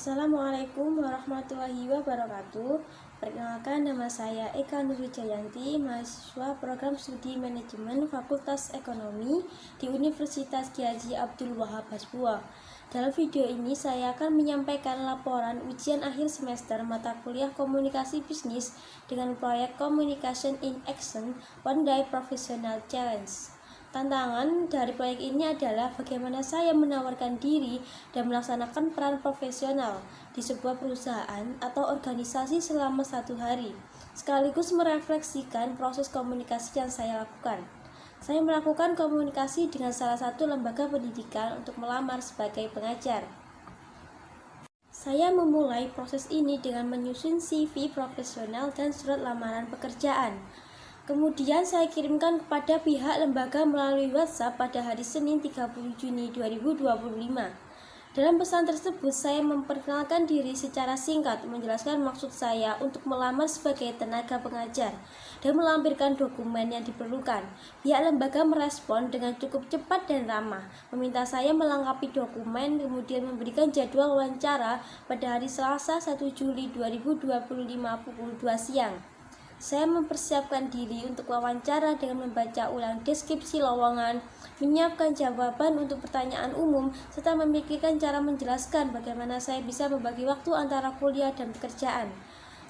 Assalamualaikum warahmatullahi wabarakatuh. Perkenalkan, nama saya Eka Nurwijayanti, mahasiswa program studi manajemen Fakultas Ekonomi di Universitas Kiai Haji Abdul Wahab Hasbuwa. Dalam video ini saya akan menyampaikan laporan ujian akhir semester mata kuliah komunikasi bisnis dengan proyek Communication in Action One Day Professional Challenge. Tantangan dari proyek ini adalah bagaimana saya menawarkan diri dan melaksanakan peran profesional di sebuah perusahaan atau organisasi selama 1 hari, sekaligus merefleksikan proses komunikasi yang saya lakukan. Saya melakukan komunikasi dengan salah satu lembaga pendidikan untuk melamar sebagai pengajar. Saya memulai proses ini dengan menyusun CV profesional dan surat lamaran pekerjaan. Kemudian saya kirimkan kepada pihak lembaga melalui WhatsApp pada hari Senin 30 Juni 2025. Dalam pesan tersebut, saya memperkenalkan diri secara singkat, menjelaskan maksud saya untuk melamar sebagai tenaga pengajar, dan melampirkan dokumen yang diperlukan. Pihak lembaga merespon dengan cukup cepat dan ramah, meminta saya melengkapi dokumen, kemudian memberikan jadwal wawancara pada hari Selasa 1 Juli 2025 pukul 2 siang. Saya mempersiapkan diri untuk wawancara dengan membaca ulang deskripsi lowongan, menyiapkan jawaban untuk pertanyaan umum, serta memikirkan cara menjelaskan bagaimana saya bisa membagi waktu antara kuliah dan pekerjaan.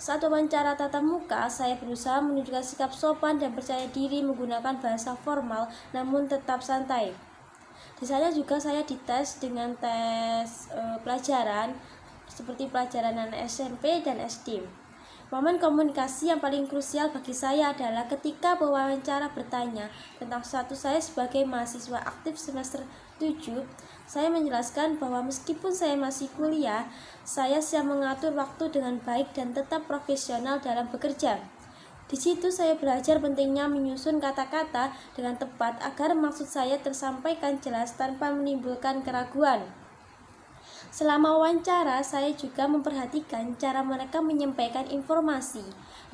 Saat wawancara tatap muka, saya berusaha menunjukkan sikap sopan dan percaya diri menggunakan bahasa formal namun tetap santai. Di sana juga saya dites dengan tes pelajaran seperti pelajaran anak SMP dan SD. Momen komunikasi yang paling krusial bagi saya adalah ketika pewawancara bertanya tentang status saya sebagai mahasiswa aktif semester 7. Saya menjelaskan bahwa meskipun saya masih kuliah, saya siap mengatur waktu dengan baik dan tetap profesional dalam bekerja. Di situ saya belajar pentingnya menyusun kata-kata dengan tepat agar maksud saya tersampaikan jelas tanpa menimbulkan keraguan. Selama wawancara, saya juga memperhatikan cara mereka menyampaikan informasi,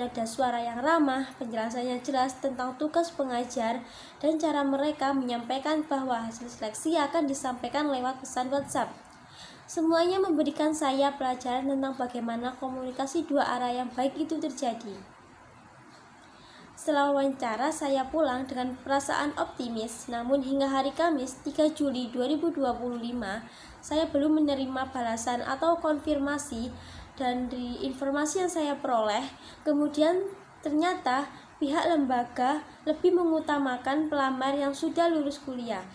nada suara yang ramah, penjelasan yang jelas tentang tugas pengajar, dan cara mereka menyampaikan bahwa hasil seleksi akan disampaikan lewat pesan WhatsApp. Semuanya memberikan saya pelajaran tentang bagaimana komunikasi dua arah yang baik itu terjadi. Setelah wawancara, saya pulang dengan perasaan optimis, namun hingga hari Kamis 3 Juli 2025, saya belum menerima balasan atau konfirmasi dari informasi yang saya peroleh. Kemudian ternyata pihak lembaga lebih mengutamakan pelamar yang sudah lulus kuliah.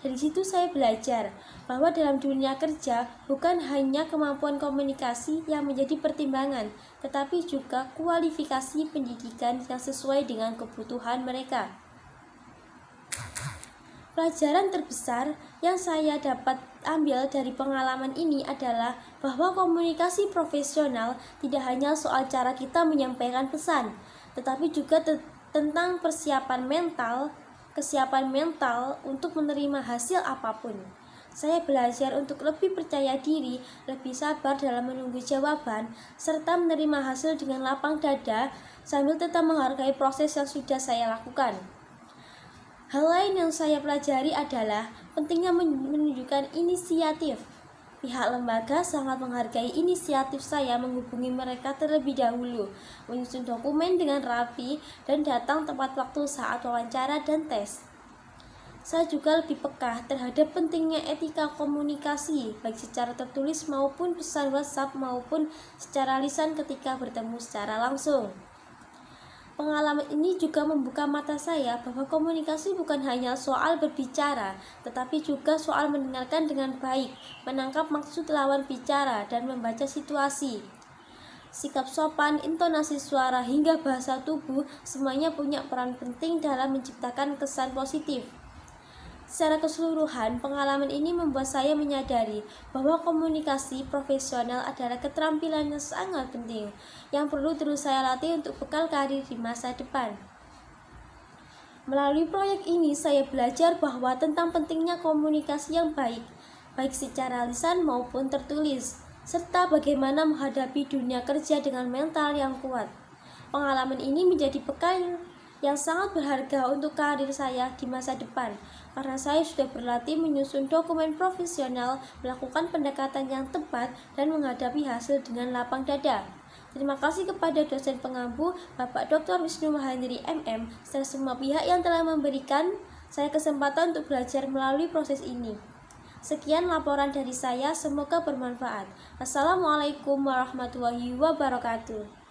Dari situ saya belajar bahwa dalam dunia kerja bukan hanya kemampuan komunikasi yang menjadi pertimbangan, tetapi juga kualifikasi pendidikan yang sesuai dengan kebutuhan mereka. Pelajaran terbesar yang saya dapat ambil dari pengalaman ini adalah bahwa komunikasi profesional tidak hanya soal cara kita menyampaikan pesan, tetapi juga tentang kesiapan mental untuk menerima hasil apapun. Saya belajar untuk lebih percaya diri, lebih sabar dalam menunggu jawaban, serta menerima hasil dengan lapang dada sambil tetap menghargai proses yang sudah saya lakukan. Hal lain yang saya pelajari adalah pentingnya menunjukkan inisiatif. Pihak lembaga sangat menghargai inisiatif saya menghubungi mereka terlebih dahulu, menyusun dokumen dengan rapi, dan datang tepat waktu saat wawancara dan tes. Saya juga lebih peka terhadap pentingnya etika komunikasi, baik secara tertulis maupun pesan WhatsApp maupun secara lisan ketika bertemu secara langsung. Pengalaman ini juga membuka mata saya bahwa komunikasi bukan hanya soal berbicara, tetapi juga soal mendengarkan dengan baik, menangkap maksud lawan bicara, dan membaca situasi. Sikap sopan, intonasi suara, hingga bahasa tubuh semuanya punya peran penting dalam menciptakan kesan positif. Secara keseluruhan, pengalaman ini membuat saya menyadari bahwa komunikasi profesional adalah keterampilan yang sangat penting yang perlu terus saya latih untuk bekal karir di masa depan. Melalui proyek ini, saya belajar bahwa tentang pentingnya komunikasi yang baik secara lisan maupun tertulis, serta bagaimana menghadapi dunia kerja dengan mental yang kuat. Pengalaman ini menjadi bekal yang sangat berharga untuk karir saya di masa depan, karena saya sudah berlatih menyusun dokumen profesional, melakukan pendekatan yang tepat, dan menghadapi hasil dengan lapang dada. Terima kasih kepada dosen pengampu, Bapak Dr. Wisnu Mahendri MM, serta semua pihak yang telah memberikan saya kesempatan untuk belajar melalui proses ini. Sekian laporan dari saya, semoga bermanfaat. Assalamualaikum warahmatullahi wabarakatuh.